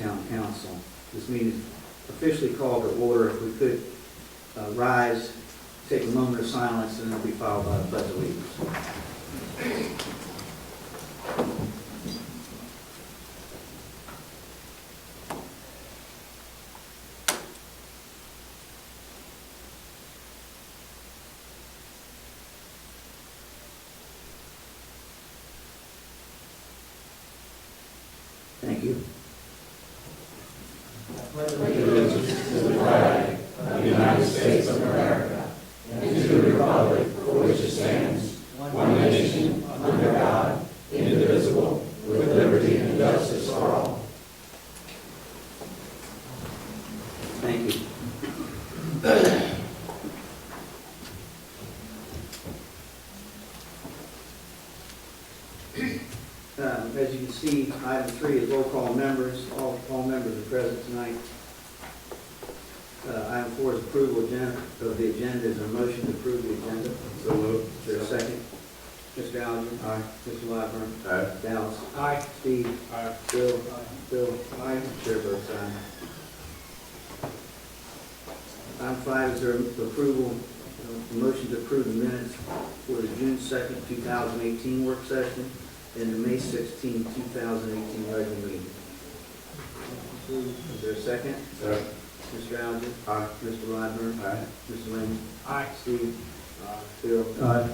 Town Council. This meeting is officially called to order. If we could rise, take a moment of silence, and then be followed by the Pledge of Allegiance. Thank you. Allegiance to the flag of the United States of America and to the republic for which it stands, one nation, under God, indivisible, with liberty and justice for all. Thank you. As you can see, item 3 is roll call members. All members are present tonight. Item 4 is approval of the agenda. Is there a motion to approve the agenda? So moved. Is there a second? Mr. Alger? Aye. Mr. Lyburn? Aye. Dallas? Aye. Steve? Aye. Bill? Bill? Aye. Chair votes aye. Item 5 is there approval, a motion to approve the minutes for the June 2nd, 2018 work session and the May 16, 2018 regular meeting. Is there a second? Second. Mr. Alger? Aye. Mr. Lyburn? Aye. Mr. Lehman? Aye. Steve? Bill? Aye.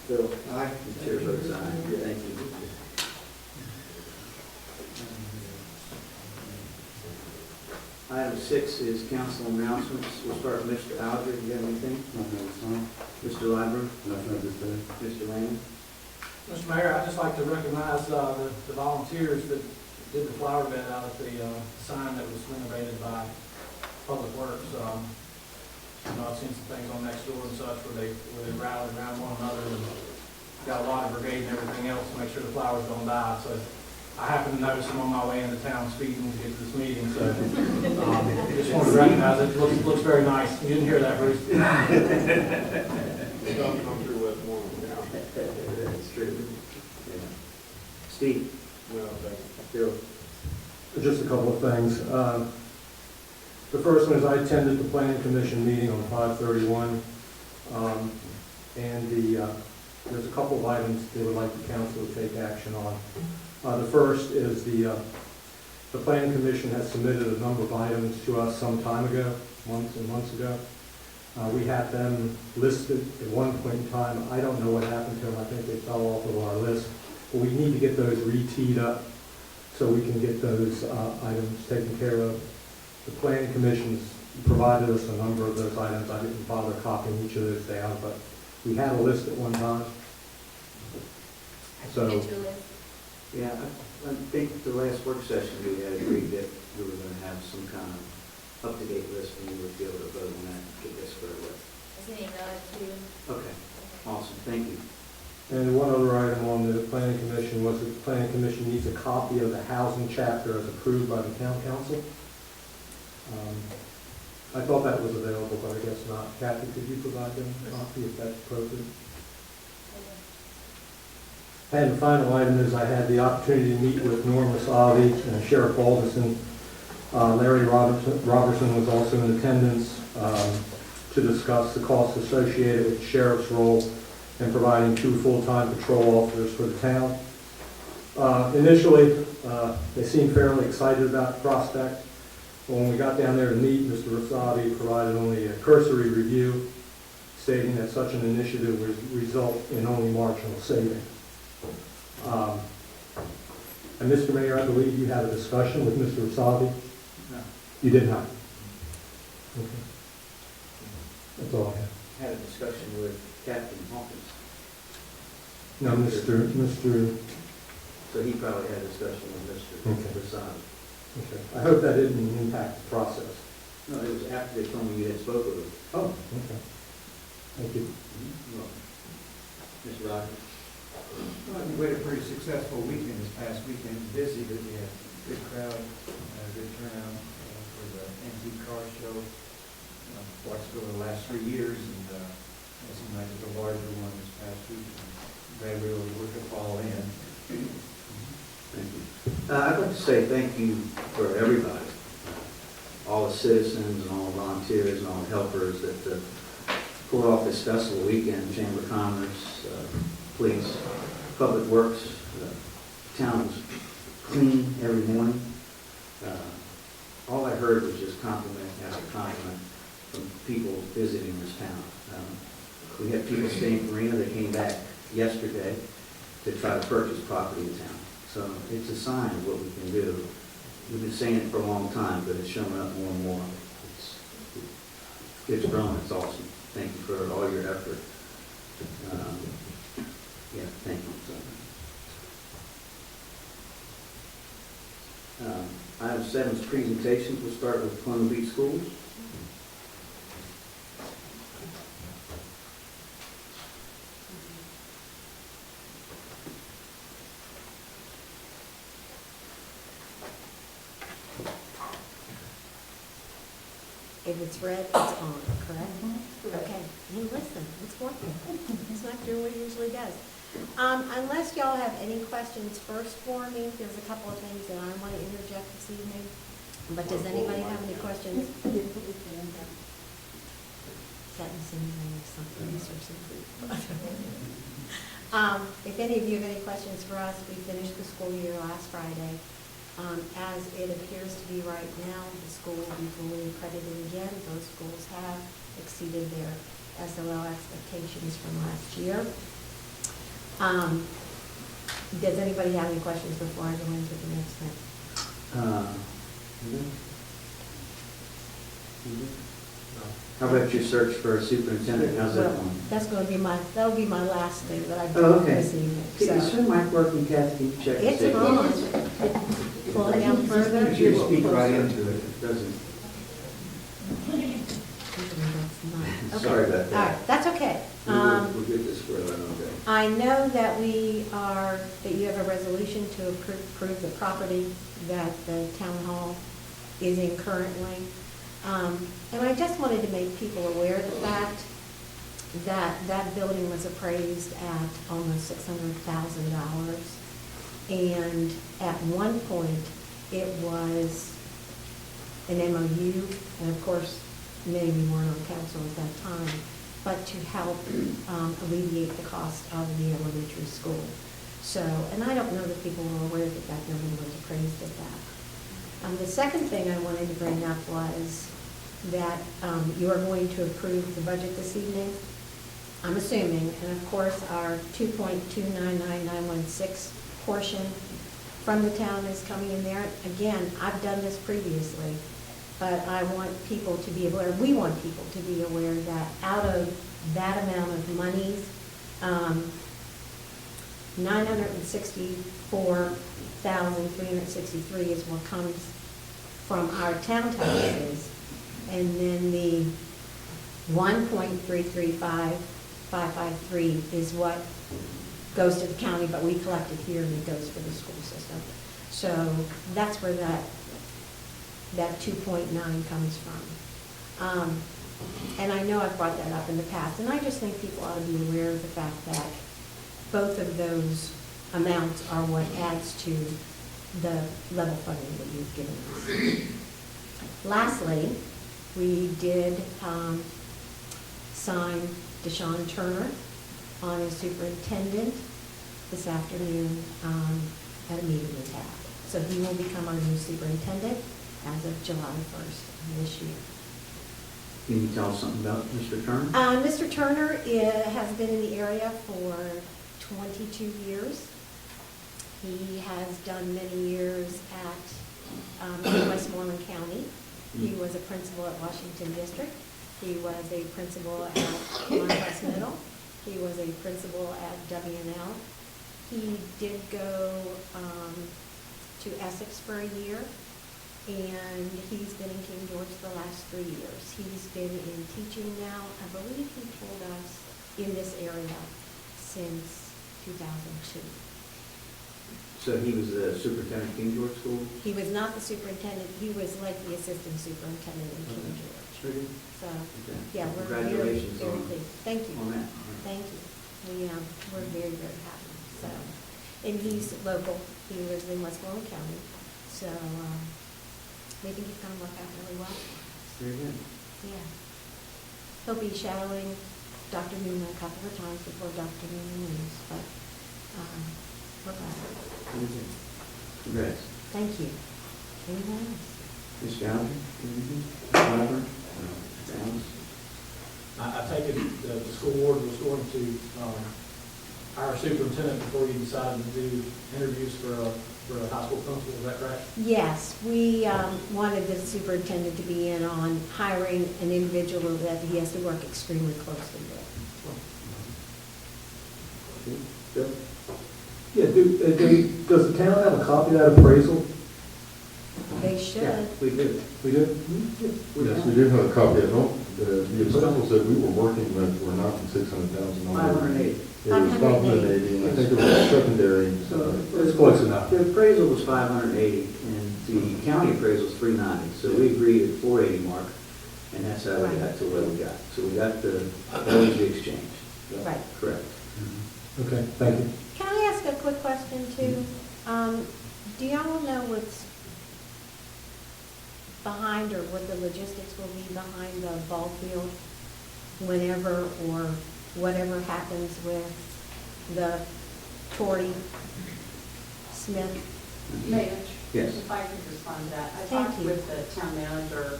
Bill? Aye. The chair votes aye. Thank you. Item 6 is council announcements. We'll start with Mr. Alger. Do you have anything? Nothing this time. Mr. Lyburn? Nothing this day. Mr. Lehman? Mr. Mayor, I'd just like to recognize the volunteers that did the flower bed out at the sign that was renovated by Public Works. I've seen some things on Nextdoor and such where they rallied around one another and got a lot of brigade and everything else to make sure the flowers don't die. So I happened to notice them on my way into town speeding to get to this meeting. So just wanted to recognize it. It looks very nice. You didn't hear that, Bruce? They don't come through West Morgan now. That's true. Yeah. Steve? No, thank Bill? Just a couple of things. The first one is I attended the Planning Commission meeting on 5/31, and there's a couple of items they would like the council to take action on. The first is the Planning Commission has submitted a number of items to us some time ago, months and months ago. We had them listed at one point in time. I don't know what happened to them. I think they fell off of our list. But we need to get those re-teed up so we can get those items taken care of. The Planning Commission's provided us a number of those items. I didn't bother copying each of those down, but we had a list at one time. So, Yeah, I think the last work session we had agreed that we were going to have some kind of up-to-date list and we would be able to vote on that and get this squared away. I can email it to you. Okay, awesome, thank you. and one other item on the Planning Commission was that the Planning Commission needs a copy of the housing chapter as approved by the town council. I thought that was available, but I guess not. Kathy, could you provide them a copy if that's appropriate? And the final item is I had the opportunity to meet with Norm Wasabi and Sheriff Alderson. Larry Robertson was also in attendance to discuss the costs associated with the sheriff's role in providing 2 full-time patrol officers for the town. Initially, they seemed fairly excited about the prospect. When we got down there to meet, Mr. Wasabi provided only a cursory review, stating that such an initiative would result in only marginal savings. And Mr. Mayor, I believe you had a discussion with Mr. Wasabi? No. You did not? Okay. That's all I have. Had a discussion with Captain Hawkins, No, Mr. so he probably had a discussion with Mr. Okay. Vasari. Okay. I hope that didn't impact the process. No, it was after they told me you had spoken with him. Oh, okay. Thank you. Mr. Rogers? Well, we had a pretty successful weekend this past weekend, busy, but we had a good crowd, good turnout for the antique car show. Watched it over the last 3 years, and it seemed like it was a larger one this past week. I'm glad we were able to work it all in. Thank you. I'd like to say thank you for everybody. All the citizens and all the volunteers and all the helpers that pulled off this festival weekend, Chamber of Commerce, police, Public Works, town was clean every morning. All I heard was just compliment after compliment from people visiting this town. We had people staying in Marina that came back yesterday to try to purchase property in town. So it's a sign of what we can do. We've been saying it for a long time, but it's showing up more and more. It's growing, it's awesome. Thank you for all your effort. Yeah, thank you. Item 7 is presentations. We'll start with Columbia Beach Schools. If it's red, it's on, correct? Okay, hey, listen, it's working. It's not doing what it usually does. Unless y'all have any questions first for me, there's a couple of things that I want to interject this evening. But does anybody have any questions? That insinuating something or something. If any of you have any questions for us, we finished the school year last Friday. As it appears to be right now, the school will be fully accredited again. Those schools have exceeded their SOL expectations from last year. Does anybody have any questions before I go into the next thing? How about your search for a superintendent? How's that going? That's going to be that'll be my last thing that I do Oh, okay. this evening. Is your mic working, Kathy? Can you check and see? It's on. Pull it down further. You speak right into it. It doesn't. Okay. Sorry about All that. right, that's okay. We'll get this squared away, okay. I know that that you have a resolution to approve the property that the town hall is in currently. And I just wanted to make people aware of the fact that that building was appraised at almost $600,000. And at one point, it was an MOU, and of course, many of you weren't on council at that time, but to help alleviate the cost of the elementary school. So, and I don't know that people were aware that that building was appraised at that. The second thing I wanted to bring up was that you are going to approve the budget this evening. I'm assuming, and of course, our 2.299916 portion from the town is coming in there. Again, I've done this previously, but I want people to be aware, we want people to be aware that out of that amount of monies, $964,363 is what comes from our town taxes, and then the 1.335553 is what goes to the county, but we collect it here and it goes for the school system. So that's where that 2.9 comes from. And I know I've brought that up in the past, and I just think people ought to be aware of the fact that both of those amounts are what adds to the level funding that you've given us. Lastly, we did sign Deshaun Turner on as superintendent this afternoon at a meeting we had. So he will become our new superintendent as of July 1st of this year. Can you tell us something about Mr. Turner? Mr. Turner has been in the area for 22 years. He has done many years at Westmoreland County. He was a principal at Washington District. He was a principal at Montrose Middle. He was a principal at W&L. He did go to Essex for a year, and he's been in King George the last 3 years. He's been in teaching now, I believe he told us, in this area since 2002. So he was the superintendent of King George School? He was not the superintendent, he was like the assistant superintendent in King George. Sure. So, Okay. yeah, we're very, Congratulations very on pleased. Thank you. that. Thank you. We're very, very happy. So, and he's local. He lives in Westmoreland County. So, we think it's gonna work out really well. Very good. Yeah. He'll be shadowing Dr. Newman a couple of times before Dr. Newman leaves, but, we're glad. Very good. Congrats. Thank you. Anyone else? Ms. Gallagher, anything? Robert? Alice? I take it the school board was going to hire a superintendent before you decided to do interviews for a high school principal, is that correct? Yes, we wanted the superintendent to be in on hiring an individual that he has to work extremely closely with. Bill? Yeah, does the town have a copy of that appraisal? They Yeah, should. we do. We do? Yes, we do have a copy of it. The appraisals that we were working with were not the $600,000. 580. It was 580, and I think it was secondary, so. It's close enough. The appraisal was 580, and the county appraisal was 390, so we agreed at 480 mark, and that's how we got to where we got. So we got that was the exchange. Right. Correct. Okay, thank you. Can I ask a quick question too? Do y'all know what's behind, or what the logistics will be behind the ball field whenever or whatever happens with the Tory Smith? Mayor, Yes. if I could respond to that. I Thank talked you. with the town manager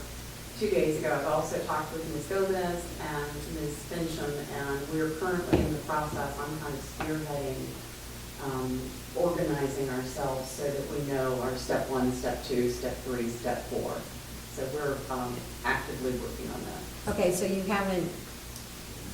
2 days ago. I've also talked with Ms. Gomez and Ms. Fincham, and we're currently in the process, I'm kind of spearheading, organizing ourselves so that we know our step 1, step 2, step 3, step 4. So we're actively working on that. Okay, so you haven't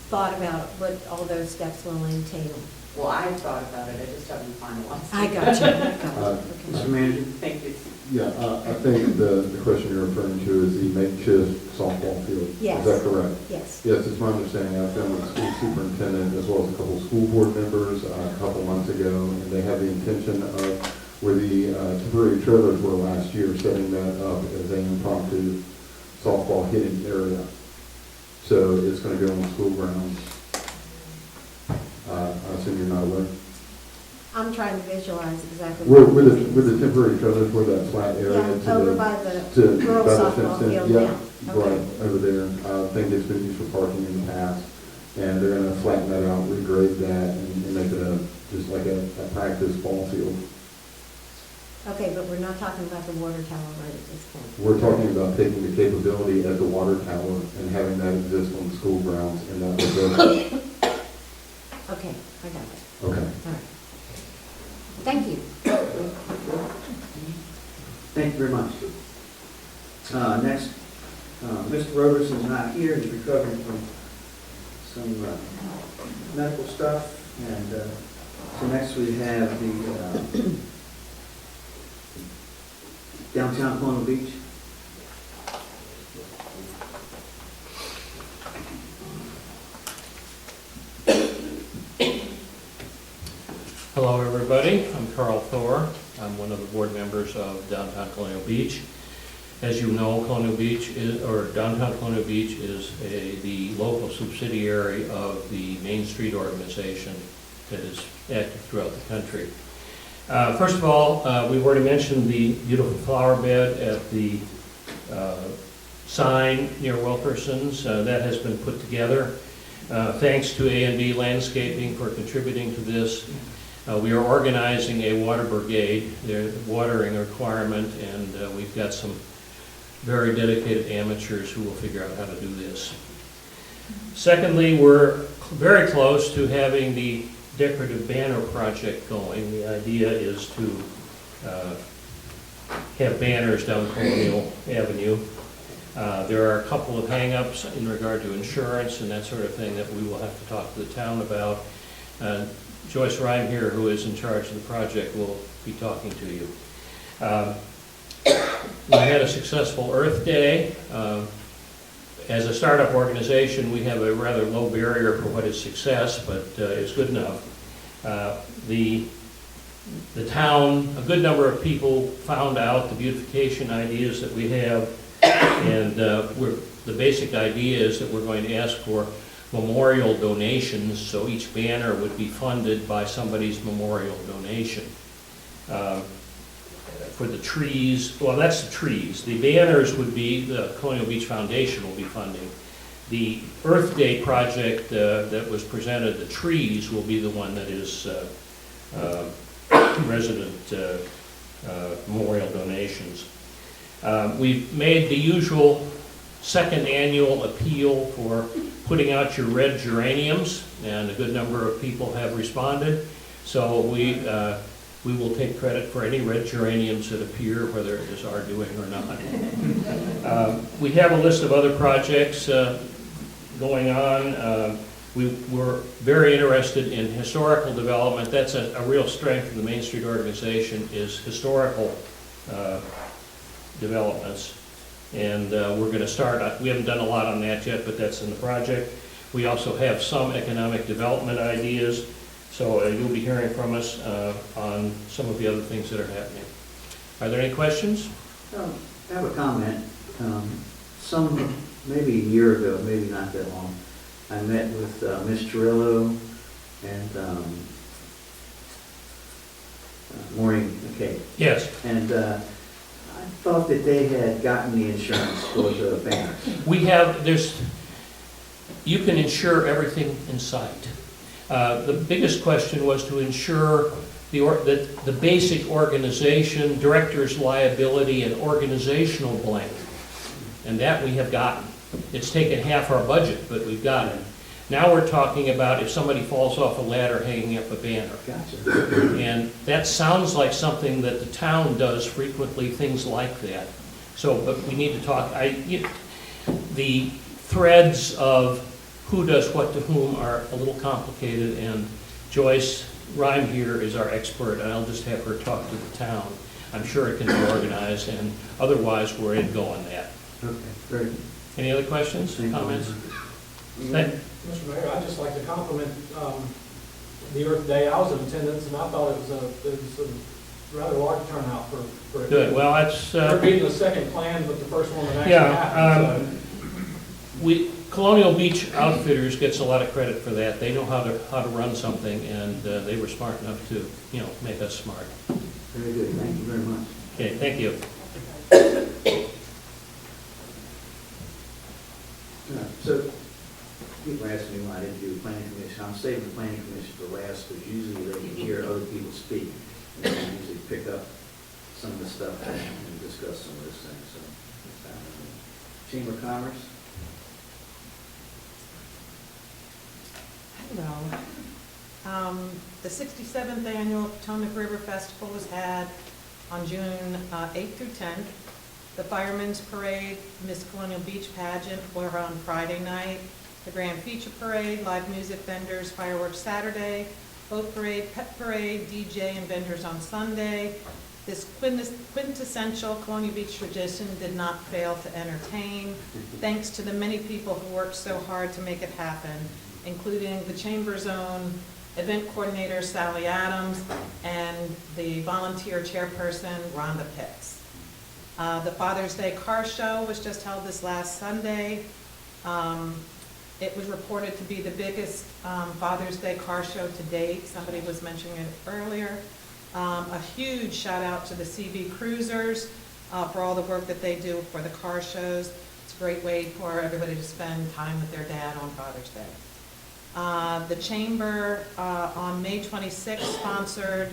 thought about what all those steps will entail? Well, I've thought about it, I just haven't finalized. I got you, I got you. Mr. Okay. Manager? Thank you. Yeah, I think the question you're referring to is the makeshift softball field. Yes. Is that correct? Yes. Yes, it's my understanding. I've been with the school superintendent as well as a couple of school board members a couple months ago, and they have the intention of, where the temporary trailers were last year, setting that up as an impromptu softball hitting area. So it's going to go on school grounds. I assume you're not aware. I'm trying to visualize exactly. With the temporary trailers, where that flat area Yeah, to over the by the to girls by the softball fenced in, field, yeah, yeah. Okay. right over there. I think it's been used for parking in the past, and they're going to flatten that out, regrade that, and make it just like a practice ball field. Okay, but we're not talking about the water tower right at this point. We're talking about taking the capability at the water tower and having that exist on the school grounds, and that would go. Okay, I got it. Okay. All right. Thank you. Thank you very much. Next, Mr. Roberson's not here, he's recovering from some medical stuff, and so next we have the downtown Colonial Beach. Hello, everybody. I'm Carl Thor. I'm one of the board members of Downtown Colonial Beach. As you know, Downtown Colonial Beach is the local subsidiary of the Main Street organization that is active throughout the country. First of all, we've already mentioned the beautiful flower bed at the sign near Wilkerson's. That has been put together. Thanks to A&B Landscaping for contributing to this. We are organizing a water brigade, there's a watering requirement, and we've got some very dedicated amateurs who will figure out how to do this. Secondly, we're very close to having the decorative banner project going. The idea is to have banners down Colonial Avenue. There are a couple of hang-ups in regard to insurance and that sort of thing that we will have to talk to the town about. Joyce Rhyme here, who is in charge of the project, will be talking to you. We had a successful Earth Day. As a startup organization, we have a rather low barrier for what is success, but it's good enough. The town, a good number of people found out the beautification ideas that we have, and the basic idea is that we're going to ask for memorial donations, so each banner would be funded by somebody's memorial donation. for the trees, well, that's the trees. The banners would be, the Colonial Beach Foundation will be funding. The Earth Day project that was presented, the trees, will be the one that is resident memorial donations. We've made the usual second annual appeal for putting out your red geraniums, and a good number of people have responded. So we will take credit for any red geraniums that appear, whether it is our doing or not. We have a list of other projects going on. We were very interested in historical development. That's a real strength of the Main Street organization, is historical developments. And we're going to start, we haven't done a lot on that yet, but that's in the project. We also have some economic development ideas, so you'll be hearing from us on some of the other things that are happening. Are there any questions? I have a comment. Maybe a year ago, maybe not that long, I met with Ms. Cirillo and Maureen McKay. Yes. And I thought that they had gotten the insurance for the banners. We have, you can insure everything in sight. The biggest question was to ensure that the basic organization, director's liability, and organizational blanket. And that we have gotten. It's taken half our budget, but we've got it. Now we're talking about if somebody falls off a ladder hanging up a banner. Gotcha. And that sounds like something that the town does frequently, things like that. So, but we need to talk, the threads of who does what to whom are a little complicated, and Joyce Rhyme here is our expert, and I'll just have her talk to the town. I'm sure it can be organized, and otherwise we're in go on that. Okay, very good. Any other questions, Thank you. comments? Mr. Mayor, I'd just like to compliment the Earth Day. I was in attendance, and I thought it was a rather large turnout for it. Good, well, that's... We're beating the second plan, but the first one that actually happened. Colonial Beach Outfitters gets a lot of credit for that. They know how to run something, and they were smart enough to, make us smart. Very good, thank you very much. Okay, thank you. So, people ask me why I didn't do the planning commission. I'm saving the planning commission for last, because usually they can hear other people speak. And they usually pick up some of the stuff and discuss some of those things, so. Chamber of Commerce? Hello. The 67th Annual Potomac River Festival was had on June 8th through 10th. The Firemen's Parade, Miss Colonial Beach Pageant were on Friday night. The Grand Feature Parade, live music vendors, fireworks Saturday, boat parade, pet parade, DJ and vendors on Sunday. This quintessential Colonial Beach tradition did not fail to entertain, thanks to the many people who worked so hard to make it happen, including the Chamber's own event coordinator, Sally Adams, and the volunteer chairperson, Rhonda Pitts. The Father's Day Car Show was just held this last Sunday. It was reported to be the biggest Father's Day car show to date. Somebody was mentioning it earlier. A huge shout out to the CB Cruisers for all the work that they do for the car shows. It's a great way for everybody to spend time with their dad on Father's Day. The Chamber on May 26th sponsored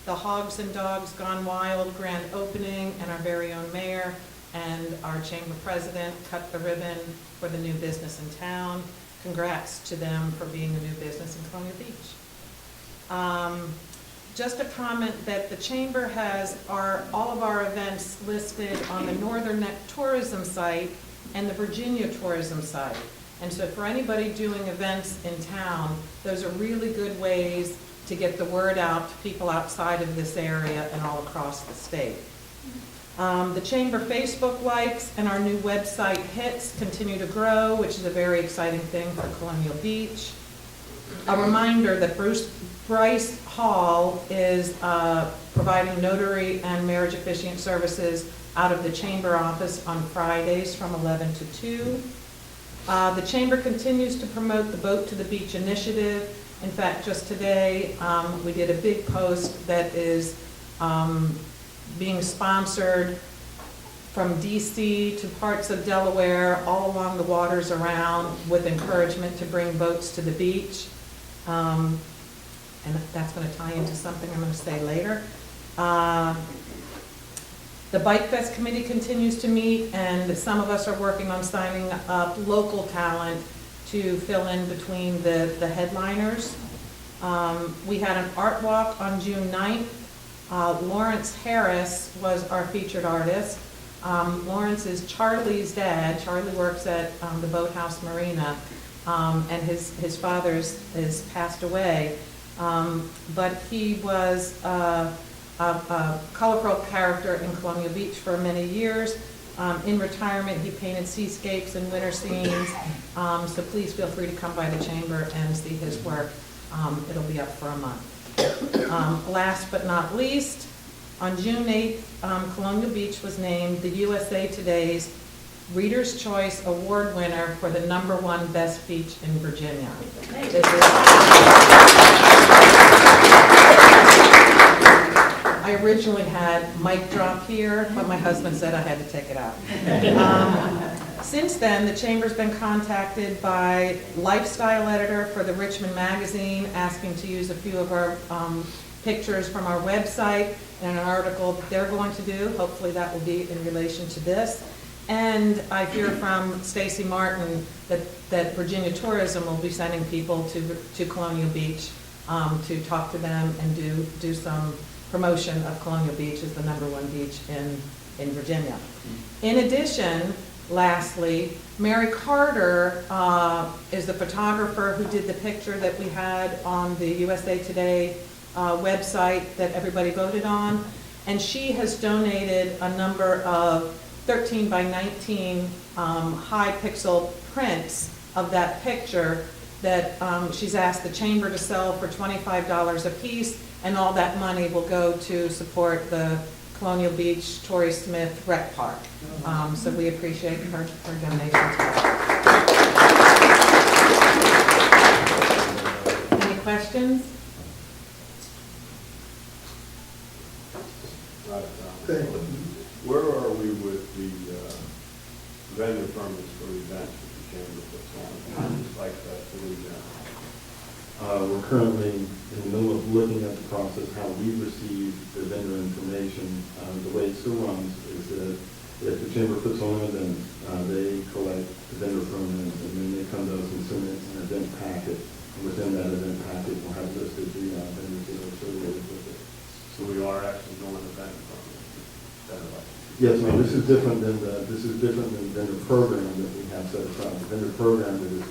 the Hogs and Dogs Gone Wild grand opening, and our very own mayor and our chamber president cut the ribbon for the new business in town. Congrats to them for being a new business in Colonial Beach. Just a comment that the chamber has all of our events listed on the Northern Neck Tourism site and the Virginia Tourism site. And so for anybody doing events in town, those are really good ways to get the word out to people outside of this area and all across the state. The Chamber Facebook likes and our new website hits continue to grow, which is a very exciting thing for Colonial Beach. A reminder that Bryce Hall is providing notary and marriage officiant services out of the Chamber office on Fridays from 11 to 2. The Chamber continues to promote the Boat to the Beach initiative. In fact, just today, we did a big post that is being sponsored from DC to parts of Delaware, all along the waters around, with encouragement to bring boats to the beach. And that's going to tie into something I'm going to say later. The Bike Fest committee continues to meet, and some of us are working on signing up local talent to fill in between the headliners. We had an art walk on June 9th. Lawrence Harris was our featured artist. Lawrence is Charlie's dad. Charlie works at the Boathouse Marina, and his father is passed away. But he was a colorful character in Colonial Beach for many years. In retirement, he painted seascapes and winter scenes, so please feel free to come by the chamber and see his work. It'll be up for a month. Last but not least, on June 8th, Colonial Beach was named the USA Today's Reader's Choice Award winner for the #1 best beach in Virginia. I originally had mic drop here, but my husband said I had to take it out. Since then, the Chamber's been contacted by lifestyle editor for the Richmond Magazine, asking to use a few of our pictures from our website and an article they're going to do. Hopefully that will be in relation to this. And I hear from Stacy Martin that Virginia Tourism will be sending people to Colonial Beach to talk to them and do some promotion of Colonial Beach as the #1 beach in Virginia. In addition, lastly, Mary Carter is the photographer who did the picture that we had on the USA Today website that everybody voted on, and she has donated a number of 13 by 19 high pixel prints of that picture that she's asked the Chamber to sell for $25 a piece, and all that money will go to support the Colonial Beach Torrey Smith Rec Park. So we appreciate her donation. Any questions? Where are we with the vendor permits for events that the chamber puts on? Like that, We're currently in the middle of looking at the process, how we receive the vendor information. The way it still runs is that if the chamber puts on an event, they collect the vendor permits, and then they come to us and submit an event packet. And within that event packet, we'll have listed the vendors that are affiliated with it. so we are actually going to vendor permits. Yes, ma'am. This is different than the vendor program that we have set aside. The vendor program that is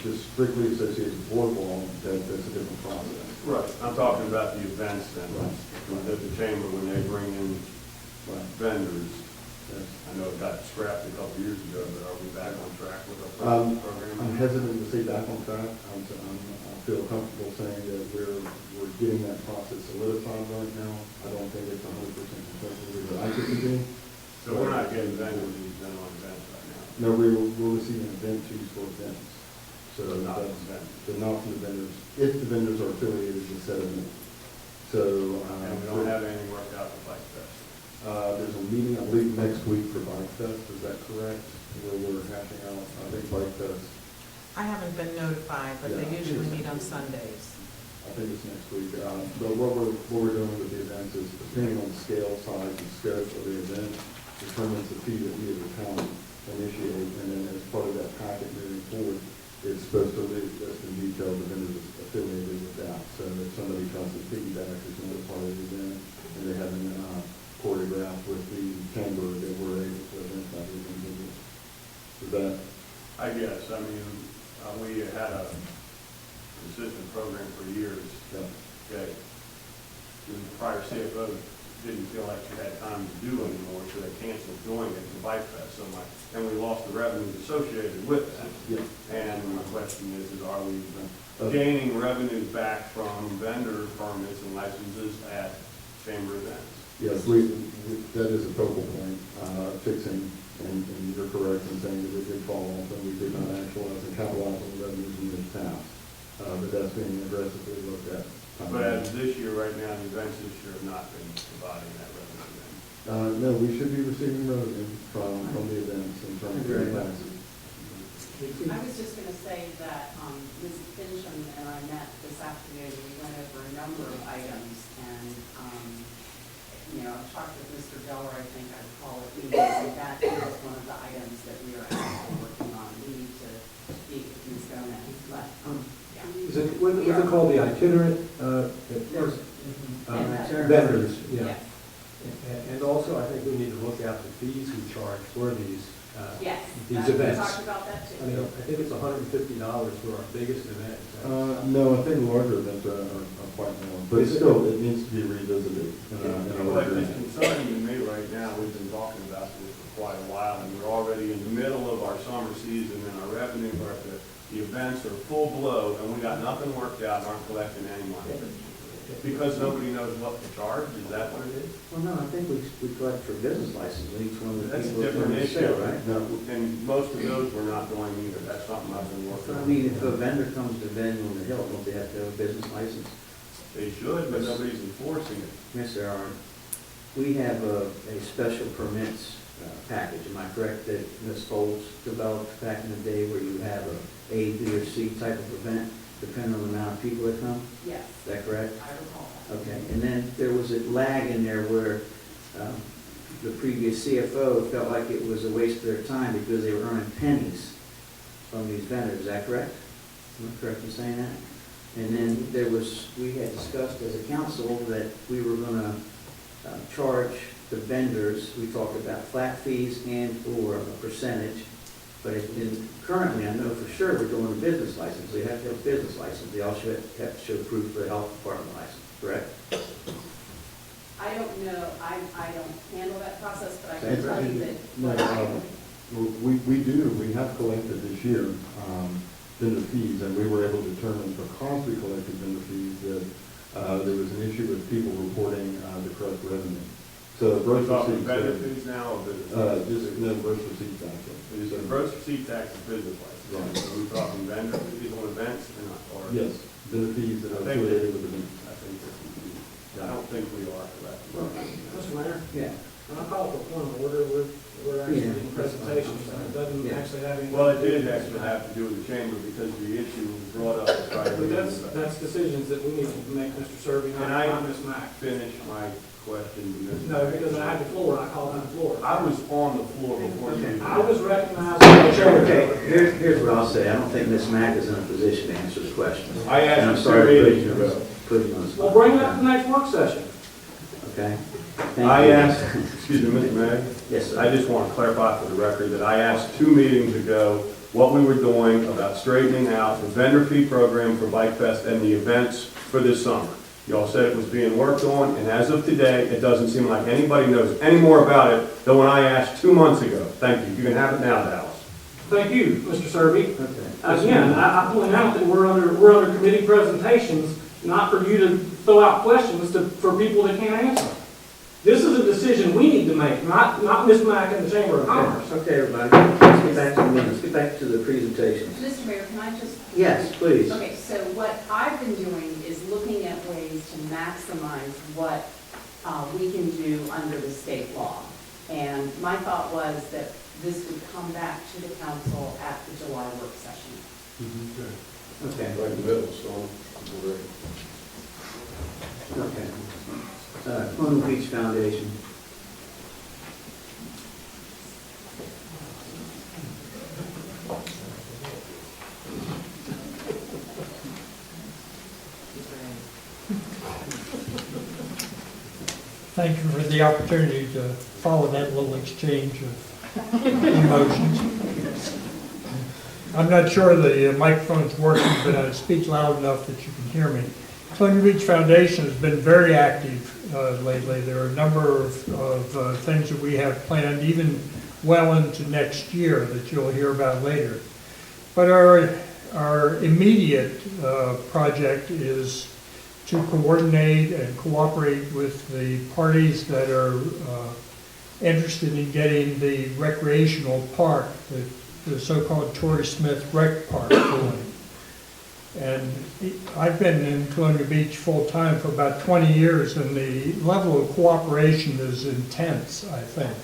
just strictly associated with boardwalk, that's a different process. Right, I'm talking about the events then. Right. That the chamber, when they bring in Right. vendors, Yes. I know it got scrapped a couple years ago, but are we back on track with our I'm program? hesitant to say back on track. I feel comfortable saying that we're getting that process solidified right now. I don't think it's 100% complete where we'd like it to be. So we're not getting vendors these on events right now? No, we're receiving event fees for events. So Not that's, vendors. they're not from the vendors, if the vendors are affiliated with said event. So, And we don't have anything worked out for Bike Fest? there's a meeting, I believe, next week for Bike Fest, is that correct? Where we're hashing out, I think, Bike Fest, I haven't been notified, but they Yeah. usually meet on Sundays. I think it's next week. But what we're doing with the events is, depending on the scale, size, and scope of the event, determines the fee that we as a town initiate, and then as part of that packet moving forward, it's supposed to list in detail the vendors affiliated with that. So if somebody tries to piggyback as another part of the event, and they haven't choreographed with the chamber, that we're able to identify those individuals. Is that? I guess, I mean, we had a consistent program for years. Yeah. Okay. The prior CFO didn't feel like she had time to do anymore, so they canceled doing it for Bike Fest so much. And we lost the revenues associated with that. Yeah. And my question is are we gaining revenues back from vendor permits and licenses at chamber events? Yes, that is a focal point, fixing, and you're correct in saying that it did fall off, and we did not actualize and capitalize on the revenues in the past. But that's being aggressively looked at. But as this year, right now, the events this year have not been providing that revenue then. they should be receiving revenue from the events in terms of their taxes. I was just going to say that Ms. Fincham and I met this afternoon. We went over a number of items, and, I've talked with Mr. Geller, I think I recall it, and that is one of the items that we are actually working on. We need to speak with Ms. Gomez, but, yeah. Is it, what's it called, the itinerant, vendors? Yeah. Yes. And also, I think we need to look at the fees we charge for these Yes, these we events. talked about that too. I mean, I think it's $150 for our biggest event. No, I think larger events are quite more, but still, it needs to be revisited in a What larger. is concerning to me right now, we've been talking about this for quite a while, and we're already in the middle of our summer season, and our revenue, the events are full blow, and we got nothing worked out, and aren't collecting any money. Because nobody knows what to charge, is that what it is? Well, no, I think we collect for business license with each one of the That's a people. that different come to issue, sell, right? And most of those we're not doing either, that's something I've been working I on. mean, if a vendor comes to vend on the hill, don't they have to have a business license? They should, but nobody's enforcing it. Mr. Aaron, we have a special permits package, am I correct, that Ms. Folds developed back in the day where you have A, B, or C type of event, depending on the amount of people that come? Yes, Is that correct? I recall that. Okay, and then there was a lag in there where the previous CFO felt like it was a waste of their time because they were earning pennies from these vendors, is that correct? Am I correct in saying that? And then we had discussed as a council that we were gonna charge the vendors, we talked about flat fees and/or a percentage, but currently, I know for sure we're doing a business license, they have to have a business license, they also have to show proof for the health department license, correct? I don't know, I don't handle that process, but I can That's tell you right. that. No, we have collected this year vendor fees, and we were able to determine because we collected vendor fees that there was an issue with people reporting the correct revenue. So We're gross talking receipts. vendor fees now, or business? Just, no, gross receipts actually. Is the gross receipt tax is business license? Right. So we're talking vendor fees on events or? Yes, vendor fees that are I think affiliated with the vendor. I think that's confused. I don't think we are correct. Mr. Mayor, Yeah. when I call for point of order, we're actually Yeah. in presentations, and it doesn't Yeah. actually have any. Well, it did actually have to do with the chamber because the issue was brought up. to try to But that's decisions that we need to make, Mr. Serby, Can not I Ms. Mack. finish my question? No, because I had the floor, I called on the floor. I was on the floor before you. I was recognized by the chair. Okay, here's what I'll say, I don't think Ms. Mack is in a position to answer the question. I And I'm asked sorry two to meetings ago. put you on the Well, spot. bring it up the next work session. Okay? Thank I you. asked, excuse me, Mr. Mayor, Yes, sir. I just want to clarify for the record that I asked 2 meetings ago what we were doing about straightening out the vendor fee program for Bike Fest and the events for this summer. Y'all said it was being worked on, and as of today, it doesn't seem like anybody knows any more about it than when I asked 2 months ago. Thank you. You can have it now, Dallas. Thank you, Mr. Serby. Okay. Again, I point out that we're under committee presentations, not for you to throw out questions for people that can't answer. This is a decision we need to make, not Ms. Mack and the Chamber of Commerce. Okay, everybody, let's get back to the minutes, get back to the presentation. Mr. Mayor, can I just? Yes, please. Okay, so what I've been doing is looking at ways to maximize what we can do under the state law. And my thought was that this would come back to the council at the July work session. Okay, Right in the middle, so we're ready. okay. Clone Beach Foundation. Thank you for the opportunity to follow that little exchange of emotions. I'm not sure the microphone's working, but I speak loud enough that you can hear me. Colonial Beach Foundation has been very active lately. There are a number of things that we have planned, even well into next year, that you'll hear about later. But our immediate project is to coordinate and cooperate with the parties that are interested in getting the recreational park, the so-called Torrey Smith Rec Park going. And I've been in Columbia Beach full-time for about 20 years, and the level of cooperation is intense, I think,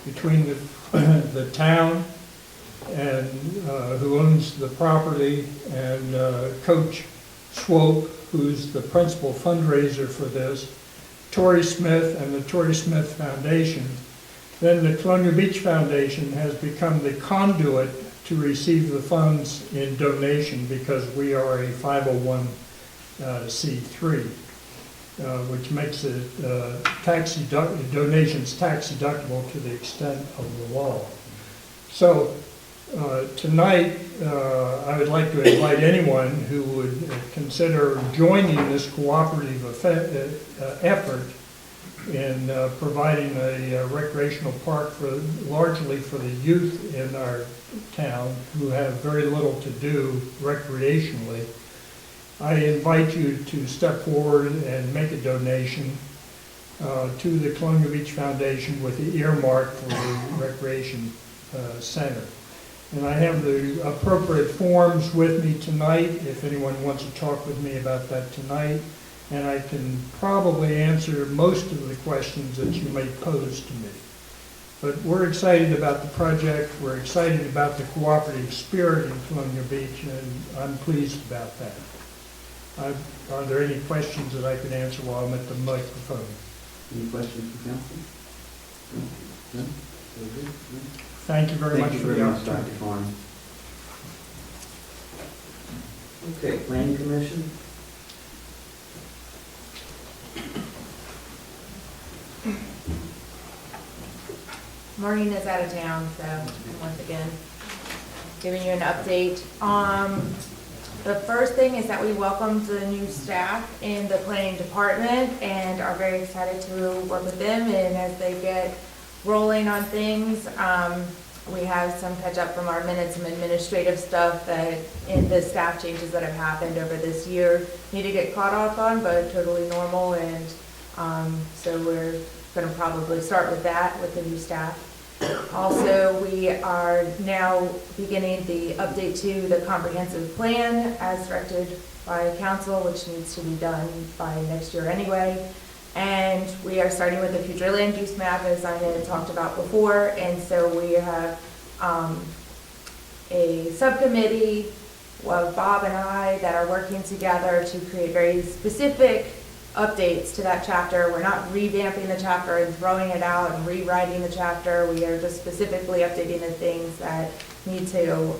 between the town and who owns the property, and Coach Swope, who's the principal fundraiser for this, Torrey Smith and the Torrey Smith Foundation. Then the Columbia Beach Foundation has become the conduit to receive the funds in donation because we are a 501c3, which makes it donations tax deductible to the extent of the law. So tonight, I would like to invite anyone who would consider joining this cooperative effort in providing a recreational park largely for the youth in our town who have very little to do recreationally. I invite you to step forward and make a donation to the Columbia Beach Foundation with the earmark for the Recreation Center. And I have the appropriate forms with me tonight if anyone wants to talk with me about that tonight. And I can probably answer most of the questions that you may pose to me. But we're excited about the project, we're excited about the cooperative spirit in Columbia Beach, and I'm pleased about that. Are there any questions that I can answer while I'm at the microphone? Any questions from council? No? No? Thank you very much for the Dr. opportunity. Farn. Okay, Planning Commission? Maureen is out of town, so once again, giving you an update. The first thing is that we welcomed the new staff in the planning department and are very excited to work with them, and as they get rolling on things, we have some catch up from our minutes, some administrative stuff that in the staff changes that have happened over this year need to get caught up on, but totally normal, and so we're going to probably start with that with the new staff. Also, we are now beginning the update to the comprehensive plan as directed by council, which needs to be done by next year anyway. And we are starting with the future land use map, as I had talked about before. And so we have a subcommittee of Bob and I that are working together to create very specific updates to that chapter. We're not revamping the chapter and throwing it out and rewriting the chapter. We are just specifically updating the things that need to,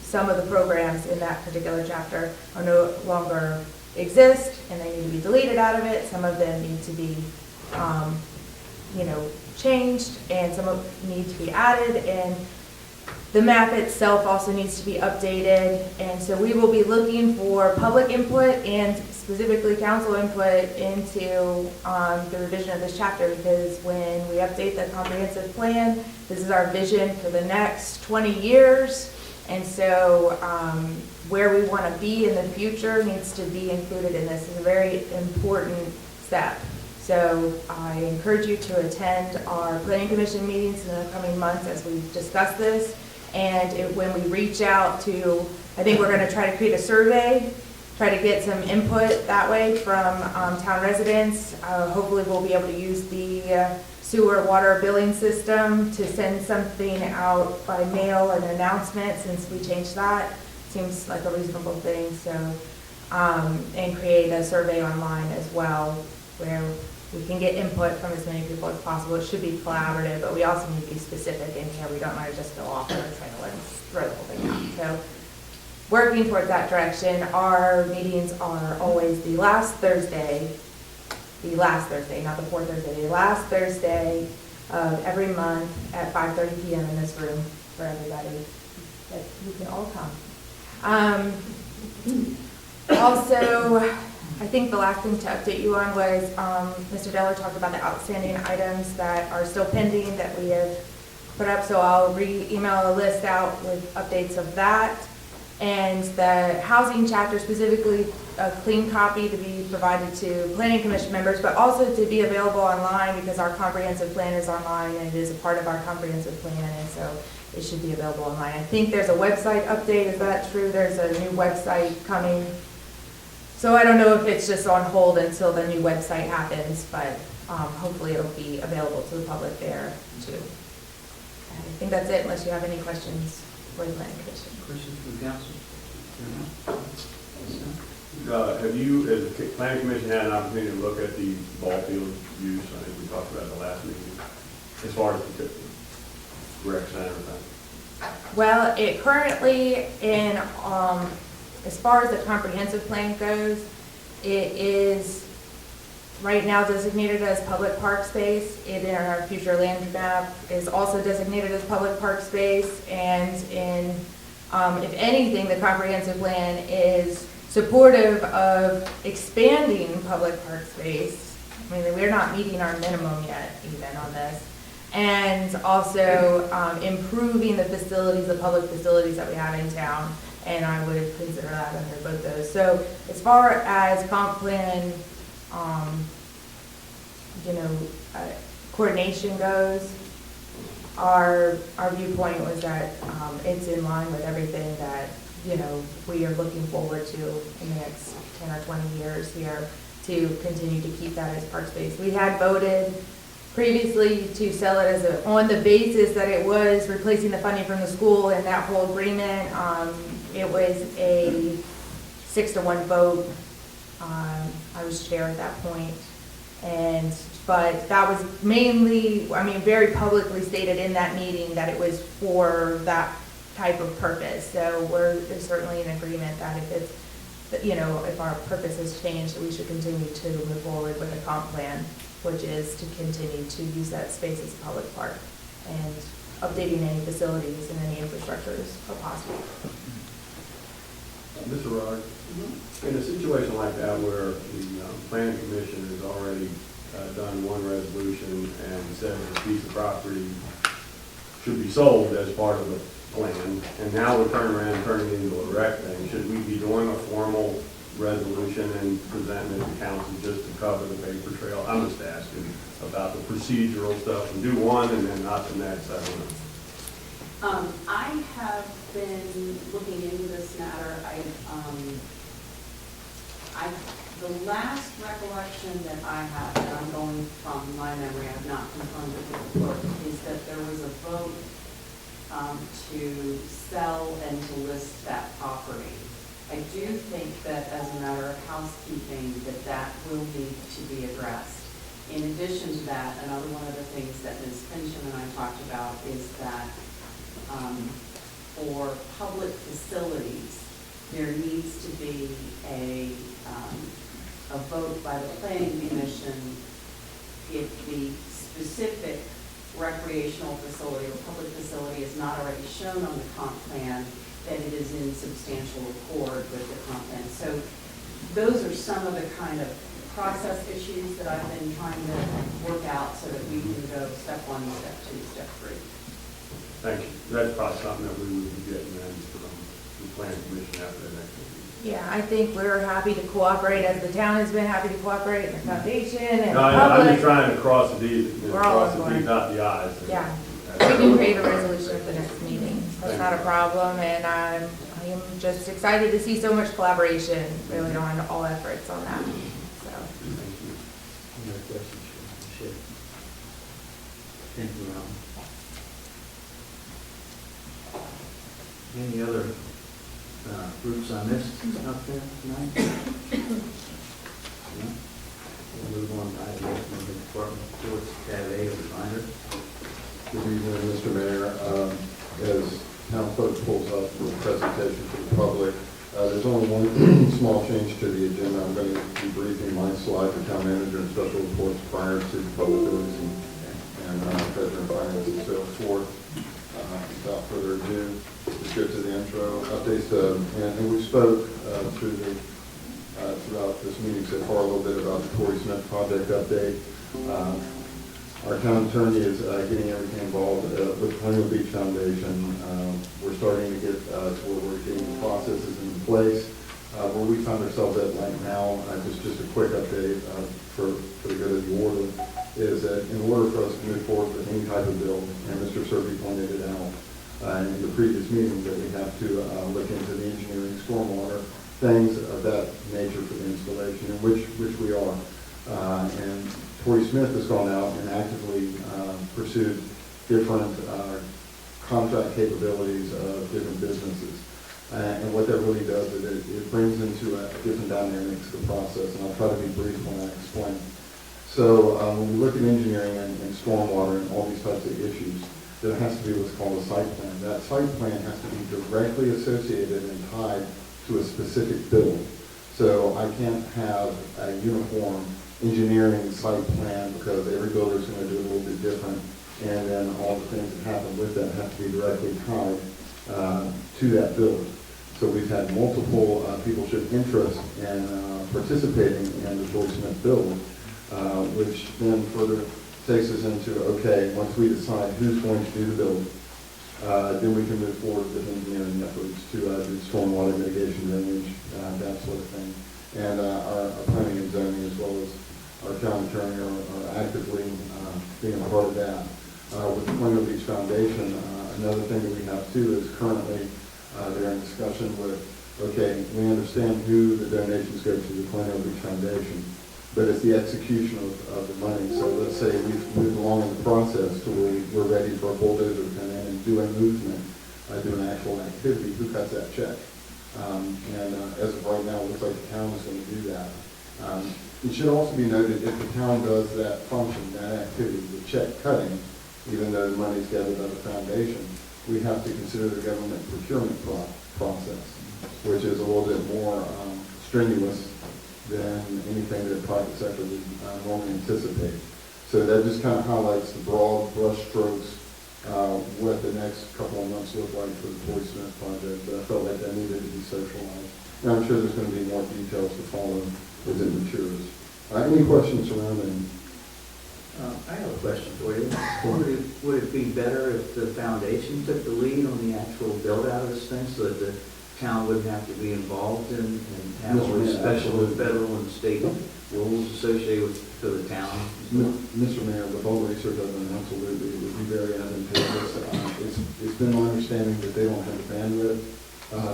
some of the programs in that particular chapter are no longer exist and they need to be deleted out of it. Some of them need to be, changed, and some of them need to be added, and the map itself also needs to be updated. And so we will be looking for public input and specifically council input into the revision of this chapter, because when we update the comprehensive plan, this is our vision for the next 20 years. And so where we want to be in the future needs to be included in this. It's a very important step. So I encourage you to attend our planning commission meetings in the coming months as we discuss this. And when we reach out to, I think we're going to try to create a survey, try to get some input that way from town residents. Hopefully we'll be able to use the sewer water billing system to send something out by mail, an announcement, since we changed that. Seems like a reasonable thing. So, and create a survey online as well where we can get input from as many people as possible. It should be collaborative, but we also need to be specific in here. We don't want to just go off on a trail and throw the whole thing out. So working towards that direction. Our meetings are always the last Thursday, not the fourth Thursday, the last Thursday of every month at 5:30 p.m. in this room for everybody that you can all come. Also, I think the last thing to update you on was Mr. Deller talked about the outstanding items that are still pending that we have put up, so I'll email a list out with updates of that. And the housing chapter, specifically a clean copy to be provided to planning commission members, but also to be available online because our comprehensive plan is online and it is a part of our comprehensive plan, and so it should be available online. I think there's a website update, is that true? There's a new website coming. So I don't know if it's just on hold until the new website happens, but hopefully it'll be available to the public there too. And I think that's it, unless you have any questions for the planning commission. Questions from council? Have you, as the planning commission, had an opportunity to look at the ball field use? I think we talked about it the last meeting, as far as the rec center thing. Well, it currently in, as far as the comprehensive plan goes, it is right now designated as public park space. It in our future land map is also designated as public park space, and in, if anything, the comprehensive plan is supportive of expanding public park space. I mean, we're not meeting our minimum yet even on this. And also improving the facilities, the public facilities that we have in town, and I would consider that under both those. So as far as comp plan, coordination goes, our viewpoint was that it's in line with everything that, we are looking forward to in the next 10 or 20 years here to continue to keep that as park space. We had voted previously to sell it as on the basis that it was replacing the funding from the school, and that whole agreement, it was a 6-to-1 vote. I was chair at that point. But that was mainly, very publicly stated in that meeting that it was for that type of purpose. So there's certainly an agreement that if it's, if our purpose has changed, that we should continue to move forward with a comp plan, which is to continue to use that space as a public park and updating any facilities and any infrastructures where possible. Mr. Roderick, in a situation like that where the planning commission has already done one resolution and said this piece of property should be sold as part of the plan, and now we're turning around and turning it into a rec thing, should we be doing a formal resolution and presenting it to council just to cover the paper trail? I'm just asking about the procedural stuff, and do one and then not the next, I don't know. I have been looking into this matter. The last recollection that I have, and I'm going from my memory, I've not confirmed it with the clerk, is that there was a vote to sell and to list that property. I do think that as a matter of housekeeping, that will need to be addressed. In addition to that, another one of the things that Ms. Fincham and I talked about is that for public facilities, there needs to be a vote by the planning commission if the specific recreational facility or public facility is not already shown on the comp plan, that it is in substantial accord with the comp plan. So those are some of the kind of process issues that I've been trying to work out so that we can go step 1, step 2, step 3. Thank you. That's probably something that we would be getting then from the planning commission after the next meeting. Yeah, I think we're happy to cooperate, as the town has been happy to cooperate, and the foundation and the No, I'm just public. trying to cross the D's, We're all cross on the board. T's, dot the I's. Yeah, we can create a resolution at the next meeting. That's not a problem, and I am just excited to see so much collaboration, really, on all efforts on that, so. Thank you. Any other questions from the sheriff? Thank you, Ron. Any other groups I missed out there tonight? No? We'll move on to item 8 from the department reports, tab A, a reminder. Good evening, Mr. Mayor. As town clerk pulls up the presentation to the public, there's only one small change to the agenda. I'm going to be briefing my slide for town manager and special reports prior to public release and treasurer and finance and so forth. Without further ado, let's go to the intro updates. And we spoke throughout this meeting so far a little bit about the Corey Smith project update. Our town attorney is getting everything involved with the Colonial Beach Foundation. We're starting to get to where we're getting the process place. Where we find ourselves at right now, just a quick update for the good of the order, is that in order for us to move forward with any type of bill, and Mr. Serby pointed it out in the previous meeting, that we have to look into the engineering, stormwater, things of that nature for the installation, and which we are. And Tory Smith has gone out and actively pursued different contract capabilities of different businesses. And what that really does is it brings into a different dynamics of the process, and I'll try to be brief when I explain. So when we look at engineering and stormwater and all these types of issues, there has to be what's called a site plan. That site plan has to be directly associated and tied to a specific building. So I can't have a uniform engineering site plan because every builder is going to do it a little bit different, and then all the things that happen with that have to be directly tied to that building. So we've had multiple people show interest in participating in the Tory Smith build, which then further takes us into, okay, once we decide who's going to do the build, then we can move forward with engineering efforts to do stormwater mitigation, drainage, that sort of thing. And our planning and zoning, as well as our town attorney, are actively being a part of that. With the Colonial Beach Foundation, another thing that we have too is currently they're in discussion with, okay, we understand who the donations go to, the Colonial Beach Foundation, but it's the execution of the money. So let's say we've moved along in the process to where we're ready for a bulldozer to come in and do a movement, do an actual activity. Who cuts that check? And as of right now, it looks like the town is going to do that. It should also be noted, if the town does that function, that activity, the check cutting, even though the money is gathered by the foundation, we have to consider the government procurement process, which is a little bit more strenuous than anything that the private sector would normally anticipate. So that just kind of highlights the broad brush strokes, what the next couple of months look like for the Tory Smith project, but I felt like that needed to be socialized. And I'm sure there's going to be more details to follow as it matures. Any questions surrounding? I have a question for you. Would it be better if the foundation took the lead on the actual build-out of this thing so that the town wouldn't have to be involved in and have all the special federal and state rules associated with to the town? Mr. Mayor, with all the research I've done, absolutely, it would be very advantageous. It's been my understanding that they don't have the bandwidth.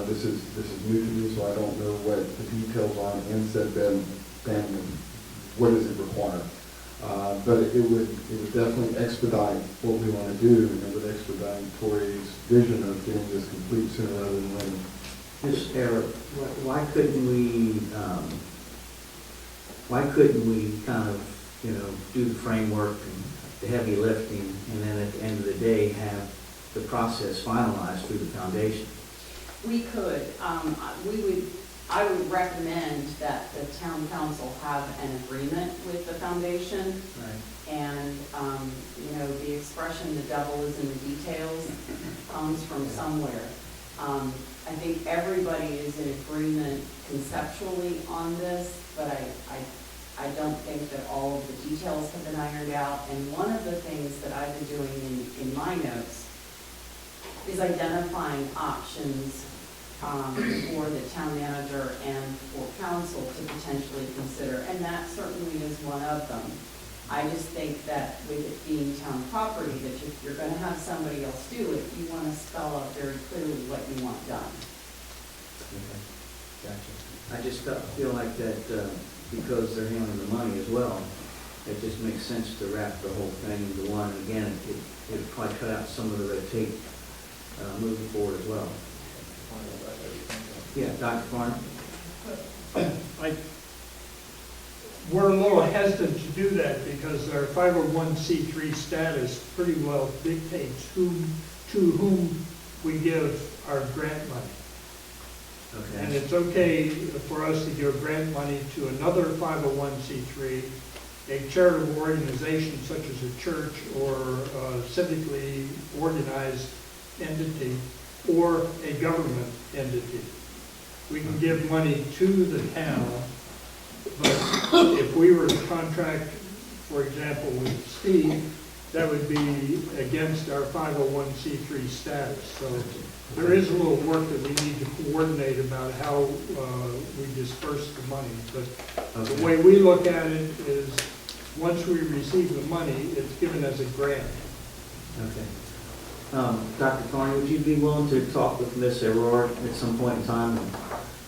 This is new to me, so I don't know what the details are in said bandwidth. What does it require? But it would definitely expedite what we want to do, and it would expedite Tory's vision of getting this complete sooner rather than later. Ms. Eric, why couldn't we kind of, do the framework and the heavy lifting, and then at the end of the day have the process finalized through the foundation? We could. I would recommend that the town council have an agreement with the foundation. Right. And, the expression, the devil is in the details, comes from somewhere. I think everybody is in agreement conceptually on this, but I don't think that all of the details have been ironed out. And one of the things that I've been doing in my notes is identifying options for the town manager and for council to potentially consider, and that certainly is one of them. I just think that with it being town property, that if you're going to have somebody else do it, you want to spell out very clearly what you want done. Okay. Gotcha. I just feel like that because they're handling the money as well, it just makes sense to wrap the whole thing into one. And again, it would probably cut out some of the red tape moving forward as well. Yeah, Dr. Farner? We're a little hesitant to do that because our 501c3 status pretty well dictates to whom we give our grant money. Okay. And it's okay for us to give grant money to another 501c3, a charitable organization such as a church or a civically organized entity, or a government entity. We can give money to the town, but if we were to contract, for example, with Steve, that would be against our 501c3 status. So there is a little work that we need to coordinate about how we disperse the money. But the way we look at it is, once we receive the money, it's given as a grant. Okay. Dr. Carney, would you be willing to talk with Ms. Everard at some point in time and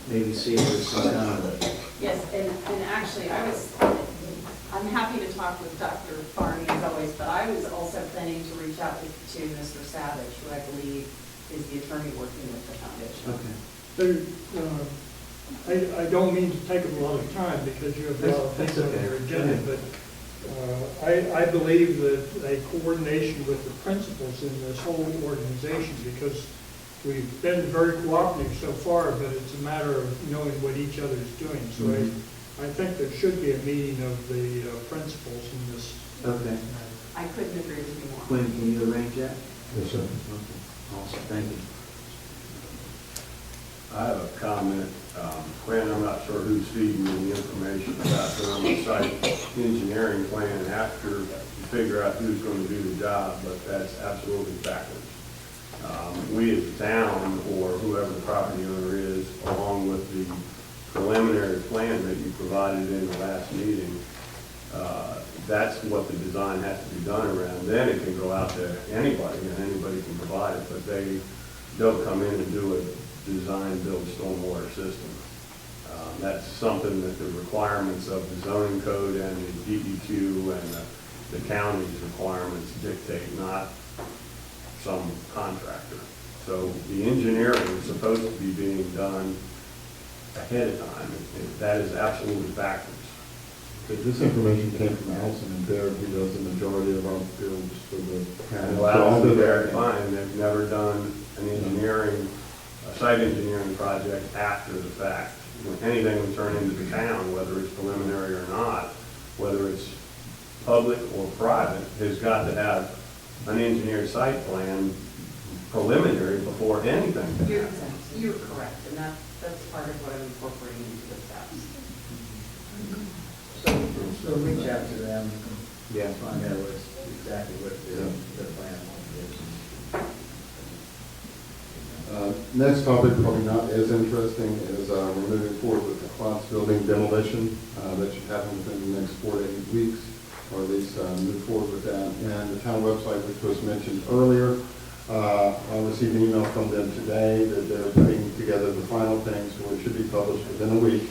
maybe see if there's some kind of... Yes, and actually, I'm happy to talk with Dr. Farney as always, but I was also planning to reach out to Mr. Savage, who I believe is the attorney working with the foundation. Okay. I don't mean to take up a lot of time because you have a lot of things on your agenda, but I believe that a coordination with the principals in this whole organization, because we've been very cooperative so far, but it's a matter of knowing what each other is doing. So I think there should be a meeting of the principals in this. Okay. I couldn't agree with you more. Quinn, can you arrange that? Yes, sir. Okay. Awesome, thank you. I have a comment. Quinn, I'm not sure who's feeding you the information about the site engineering plan after you figure out who's going to do the job, but that's absolutely backwards. We as a town, or whoever the property owner is, along with the preliminary plan that you provided in the last meeting, that's what the design has to be done around. Then it can go out to anybody, and anybody can provide it, but they don't come in and do a design, build stormwater system. That's something that the requirements of the zoning code and the DEQ and the county's requirements dictate, not some contractor. So the engineering is supposed to be being done ahead of time. That is absolutely backwards. This information came from Allison and Baird, who does the majority of our builds for the county. And allow them to verify, and they've never done an engineering, a site engineering project after the fact. When anything we turn into the town, whether it's preliminary or not, whether it's public or private, has got to have an engineered site plan preliminary before anything can You're, happen. you're correct, and that's part of what I'm incorporating into the steps. So reach out to them, find out what's exactly what their plan is. Next topic, probably not as interesting, is we're moving forward with the Klotz building demolition. That should happen within the next 4 to 8 weeks, or at least move forward with that. And the town website, which was mentioned earlier, I received an email from them today that they're putting together the final things, so it should be published within a week.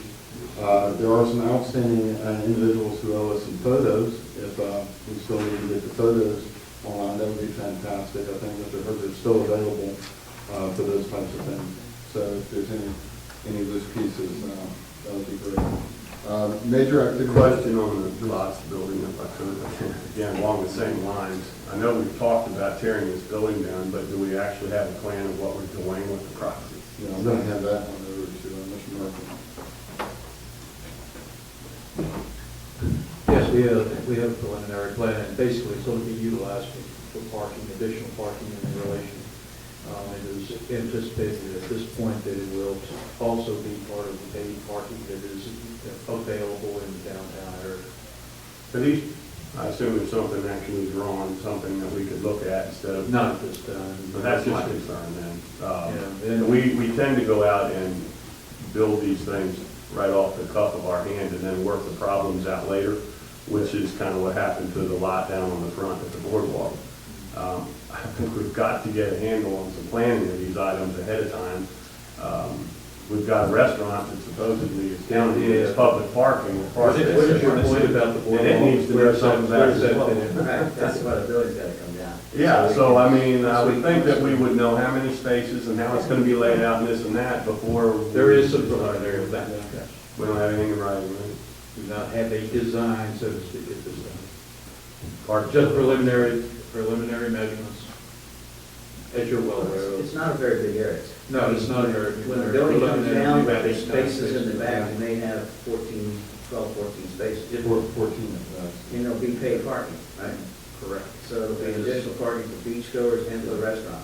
There are some outstanding individuals who owe us some photos. If we still need to get the photos online, that would be fantastic. I think that they're still available for those types of things. So if there's any of those pieces, that would be great. Major activity. Question on the Klotz building, if I could, again, along the same lines. I know we've talked about tearing this building down, but do we actually have a plan of what we're doing with the property? Yeah, I'm going to hand that one over to Mr. Murphy. Yes, we have a preliminary plan, and basically it's going to be utilized for parking, additional parking in relation. It is anticipated at this point that it will also be part of the paid parking that is available in the downtown area. At least, I assume if something actually is wrong, something that we could look at instead of... Not this time. But that's my concern then. And We tend to go out and build these things right off the cuff of our hand and then work the problems out later, which is kind of what happened to the lot down on the front at the boardwalk. I think we've got to get a handle on some planning of these items ahead of time. We've got a restaurant that supposedly is counted as public parking. What is your point about the boardwalk? And it needs to do something back as well. Right, that's why the building's gotta come down. Yeah, so I mean, I would think that we would know how many spaces and how it's gonna be laid out and this and that before. There is some preliminary of that. We don't have anything in writing, right? Do not have a design, so to speak, at this time. Part- Just preliminary measurements, as you're well aware of. It's not a very big area. No, it's not very. When the building comes preliminary down, mapping there's spaces in the back, time. and they have 12, 14 spaces. 14 of that. And there'll be paid parking, right? Correct. So there'll be additional parking for beachgoers and for the restaurant.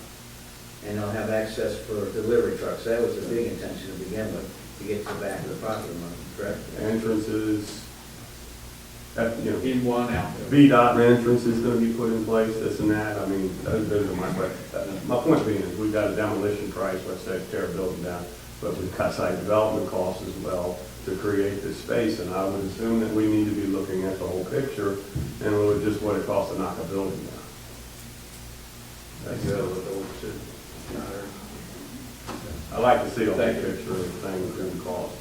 And they'll have access for delivery trucks. That was the big intention to begin with, to get to the back of the property line, correct? Entrances, In one out there. VDOT entrance is gonna be put in place, this and that, I mean, those are my questions. My point being is, we've got a demolition price, let's say, tear a building down, but we've got site development costs as well to create this space, and I would assume that we need to be looking at the whole picture, and with just what it costs to knock a building down. That's it. I like to see a whole picture of the thing, including cost.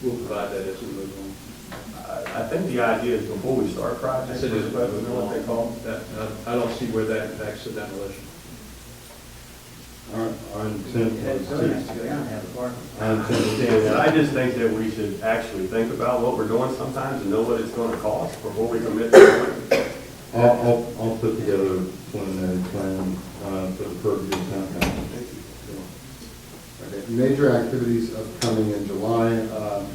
We'll provide that as we move on. I think the idea is before we start projects, I said we're supposed to know what they call them. I don't see where that impacts the demolition. Our intent was So it has to go down and have a parking. I intend to understand that. I just think that we should actually think about what we're doing sometimes and know what it's gonna cost before we commit to it. I'll put together a preliminary plan for the purview of town council. Okay, major activities upcoming in July.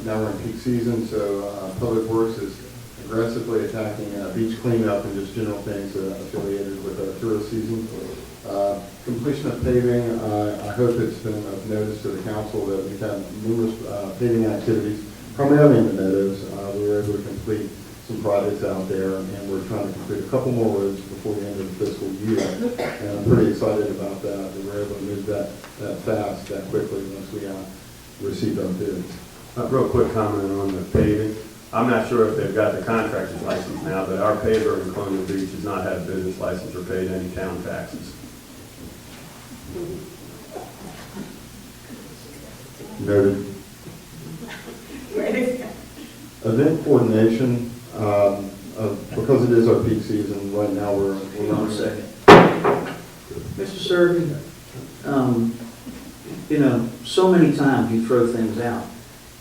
Now we're in peak season, so Public Works is aggressively attacking beach cleanup and just general things affiliated with our tourist season. Completion of paving, I hope it's been of notice to the council that we've had numerous paving activities, primarily in the meadows. We were able to complete some projects out there, and we're trying to complete a couple more roads before the end of the fiscal year. And I'm pretty excited about that we're able to move that fast, that quickly, once we receive our bids. A real quick comment on the paving. I'm not sure if they've got the contractor's license now, but our paver in Colonial Beach has not had a business license or paid any town taxes. Noted. Event coordination, because it is our peak season, right now we're Hold on on a second. Mr. Serby, so many times you throw things out,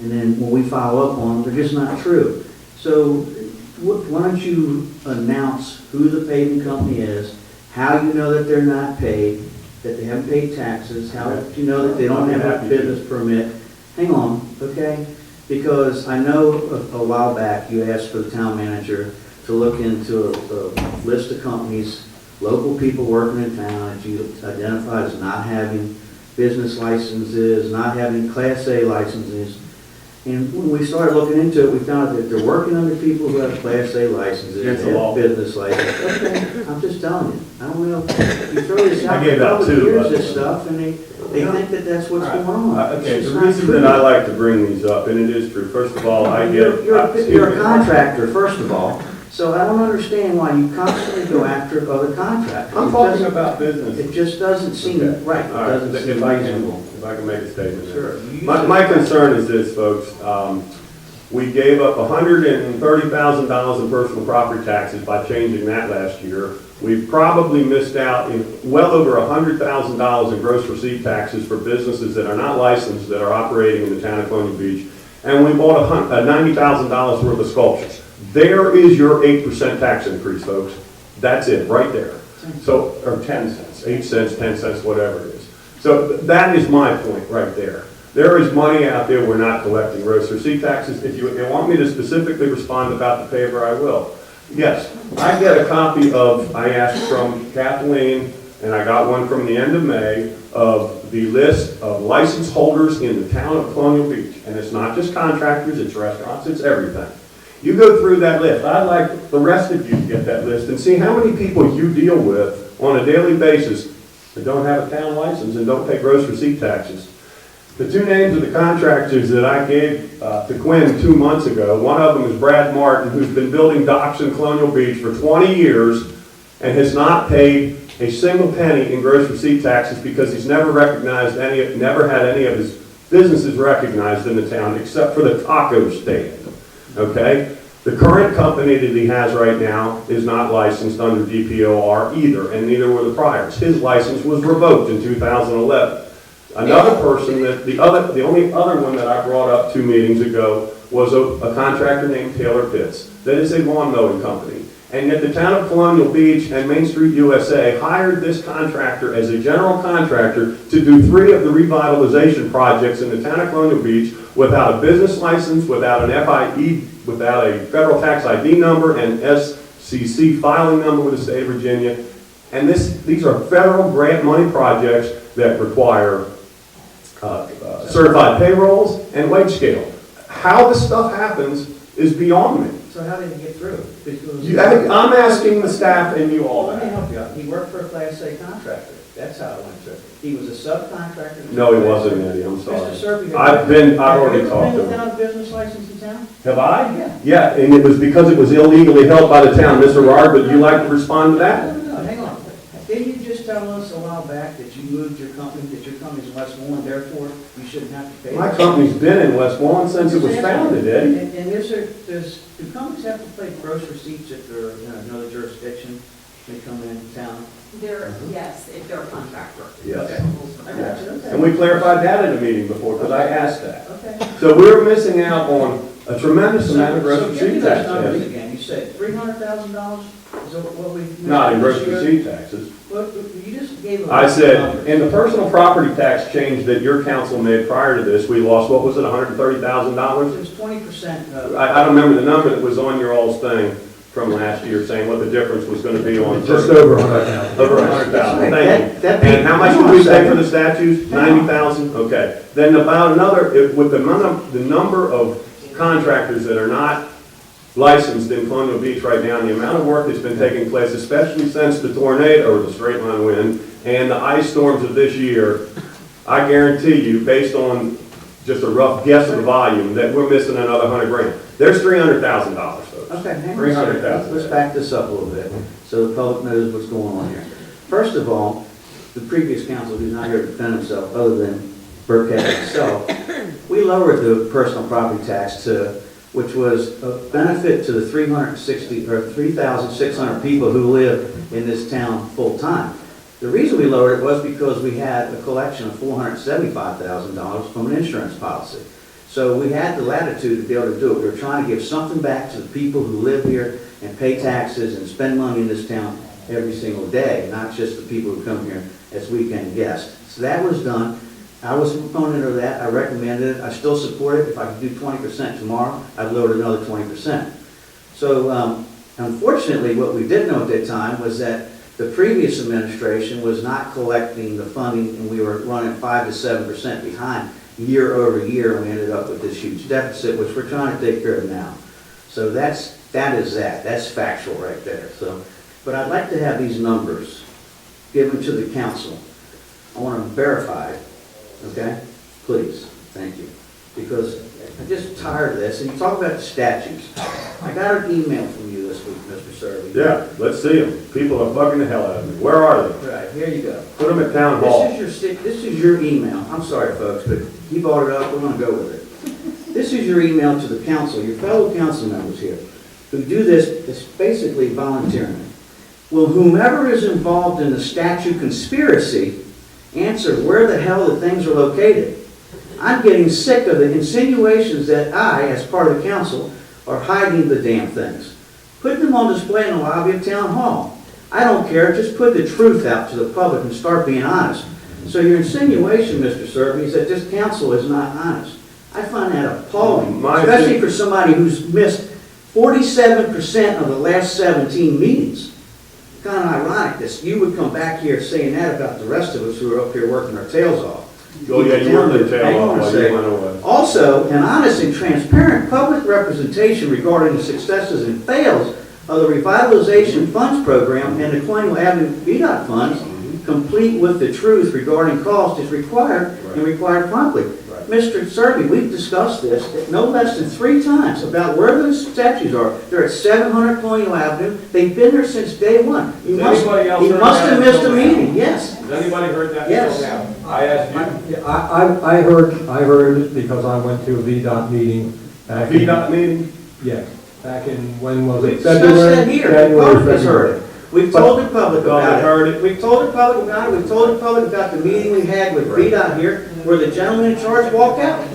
and then when we follow up on them, they're just not true. So why don't you announce who the paving company is, how you know that they're not paid, that they haven't paid taxes, how you know that they don't have a business permit. Hang on, okay? Because I know a while back you asked for the town manager to look into a list of companies, local people working in town that you identified as not having business licenses, not having Class A licenses. And when we started looking into it, we found that they're working under people who have Class A licenses, Against they the have law. business licenses. Okay, I'm just telling you. I don't know, you throw this out, I gave the out public two, hears but- this stuff, and they think that that's what's going on. Okay, It's the not reason true. that I like to bring these up, and it is true, first of all, I get. You're a contractor, first of all, so I don't understand why you constantly go after other contractors. I'm It talking doesn't- about business. It just doesn't seem Okay. right, it All right, doesn't if seem I can, reasonable. if I can make a statement. Sure. My concern is this, folks. We gave up $130,000 in personal property taxes by changing that last year. We've probably missed out in well over $100,000 in gross receipt taxes for businesses that are not licensed, that are operating in the town of Colonial Beach. And we bought $90,000 worth of sculptures. There is your 8% tax increase, folks. That's it, right there. So, or 10 cents, 8 cents, 10 cents, whatever it is. So that is my point right there. There is money out there, we're not collecting gross receipt taxes. If you want me to specifically respond about the paver, I will. Yes, I get a copy of, I asked from Kathleen, and I got one from the end of May, of the list of license holders in the town of Colonial Beach. And it's not just contractors, it's restaurants, it's everything. You go through that list. I'd like the rest of you to get that list and see how many people you deal with on a daily basis that don't have a town license and don't pay gross receipt taxes. The two names of the contractors that I gave to Quinn 2 months ago, one of them is Brad Martin, who's been building docks in Colonial Beach for 20 years and has not paid a single penny in gross receipt taxes because he's never recognized never had any of his businesses recognized in the town except for the taco stand. Okay? The current company that he has right now is not licensed under DPOR either, and neither were the priors. His license was revoked in 2011. Another person the only other one that I brought up 2 meetings ago was a contractor named Taylor Pitts. That is a lawn mowing company. And yet the town of Colonial Beach and Main Street USA hired this contractor as a general contractor to do 3 of the revitalization projects in the town of Colonial Beach without a business license, without an FIE, without a federal tax ID number and SCC filing number with the state of Virginia. And these are federal grant money projects that require certified payrolls and wage scale. How this stuff happens is beyond me. So how did he get through? Because- I'm asking the staff and you all Let me that. help you out. He worked for a Class A contractor. That's how it went through. He was a subcontractor. No, he wasn't, Eddie, I'm sorry. Mr. Serby. I've already talked Have you to ever been him. without a business license in town? Have I? Yeah. Yeah, and it was because it was illegally held by the town. Mr. Rard, would you like to respond to that? No, hang on. Didn't you just tell us a while back that you moved your company, that your company's in Westmoreland, therefore you shouldn't have to pay? My company's been in Westmoreland since it was founded, Eddie. And do companies have to pay gross receipts if they're in another jurisdiction, they come in town? They're, yes, if they're a contractor. Yes. I got you, okay. And we clarified that at a meeting before, because I asked that. Okay. So we're missing out on a tremendous amount of gross So give me receipt those tax, numbers Eddie. again. You said $300,000 is what we. Not in gross this year? receipt taxes. Well, you just gave a. I said, numbers. in the personal property tax change that your council made prior to this, we lost, what was it, It $130,000? was 20%. I don't remember the number that was on your all's thing from last year, saying what the difference was gonna be on. Just over 100,000. Over 100,000, thank you. That- And how much did we pay for the statues? 90,000? Okay. Then about another, with the number of contractors that are not licensed in Colonial Beach right now, and the amount of work that's been taking place, especially since the tornado, or the straight line wind, and the ice storms of this year, I guarantee you, based on just a rough guess of the volume, that we're missing another $100,000. There's $300,000, folks. Okay, hang on a second. 300,000. Let's back this up a little bit, so the public knows what's going on here. First of all, the previous council, who's not here to defend himself, other than Burkett himself, we lowered the personal property tax to, which was a benefit to the 3,600 people who live in this town full-time. The reason we lowered it was because we had a collection of $475,000 from an insurance policy. So we had the latitude to be able to do it. We were trying to give something back to the people who live here and pay taxes and spend money in this town every single day, not just the people who come here as weekend guests. So that was done. I was a proponent of that. I recommended it. I still support it. If I could do 20% tomorrow, I'd lower it another 20%. So unfortunately, what we didn't know at that time was that the previous administration was not collecting the funding, and we were running 5 to 7% behind year over year, and we ended up with this huge deficit, which we're trying to take care of now. So that is that. That's factual right there. So, but I'd like to have these numbers given to the council. I want them verified, okay? Please, thank you. Because I'm just tired of this. And you talk about the statues. I got an email from you this week, Mr. Serby. Yeah, let's see them. People are bugging the hell out of me. Where are they? Right, here you go. Put them at town hall. This is your email. I'm sorry, folks, but he brought it up. We're going to go with it. This is your email to the council, your fellow council members here, who do this. It's basically volunteering. Will whomever is involved in the statue conspiracy answer where the hell the things are located? I'm getting sick of the insinuations that I, as part of the council, are hiding the damn things. Put them on display in the lobby of town hall. I don't care, just put the truth out to the public and start being honest. So your insinuation, Mr. Serby, is that this council is not honest. I find that appalling, especially for somebody who's missed 47% of the last 17 meetings. Kind of ironic that you would come back here saying that about the rest of us who are up here working our tails off. Oh, yeah, you worked their Hang tail on off a while you second. went away. Also, an honest and transparent public representation regarding the successes and fails of the Revitalization Funds Program and the Colonial Avenue VDOT funds, complete with the truth regarding cost, is required and required promptly. Mr. Serby, we've discussed this no less than 3 times about where those statues are. They're at 700 Colonial Avenue. They've been there since day one. You must have missed a meeting, yes. Has anybody heard that? Yes. I asked you. I heard it because I went to a VDOT meeting back in. VDOT meeting? Yeah, back in, when was We've it? discussed February? that here. The January, public has heard it. We've told the public about it. We've told the public about it. We've told the public about the meeting we had with VDOT here, where the gentleman in charge walked out.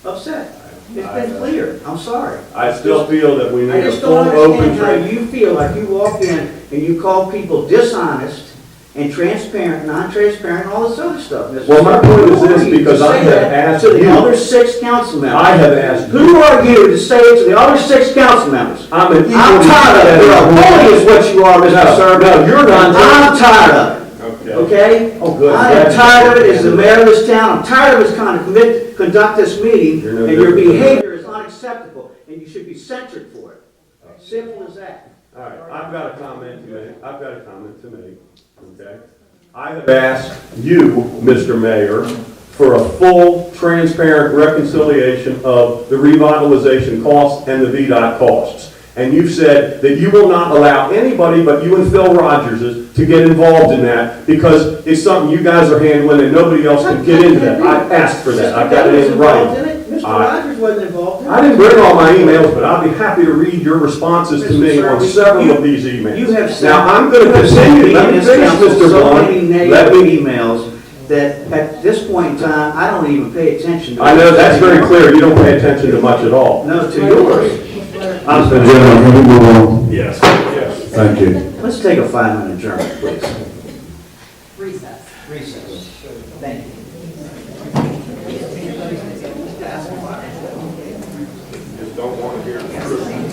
Upset. It's been clear. I'm sorry. I still feel that we I need a just full don't open understand how trade. you feel like you walk in and you call people dishonest and transparent, non-transparent, all this other stuff. Mr. Well, my Serby. point is Who this, are you to because I say have that asked to the you. other 6 council members. I have asked you. Who are you to say it to the other 6 council members? I'm an I'm tired of it. You're a bully is what you are, Mr. Serby. No, you're not. I'm tired of it. Okay. Okay? Oh, good. I am tired of it as the mayor of this town. I'm tired of his kind of conduct this meeting, You're no and your different. behavior is unacceptable, and you should be censured for it. Simple as that. All right, I've got a comment to make, okay? I have asked you, Mr. Mayor, for a full, transparent reconciliation of the revitalization costs and the VDOT costs. And you've said that you will not allow anybody but you and Phil Rogers to get involved in that because it's something you guys are handling and nobody else can get into that. I asked for that. I got it in writing. Mr. Rogers wasn't involved in it. I didn't bring all my emails, but I'll be happy to read your responses to me on several of these emails. You have sent. Now, I'm going to continue, let me finish, Mr. So many Vaughn. Let negative me, emails that at this point in time, I don't even pay attention to. I know, that's very clear, you don't pay attention to much at all. No, to yours. Mr. Chairman, can we move on? Yes. Yes. Thank you. Let's take a 5-minute adjournment, please. Recess. Recess. Thank you. Just don't want to hear the truth.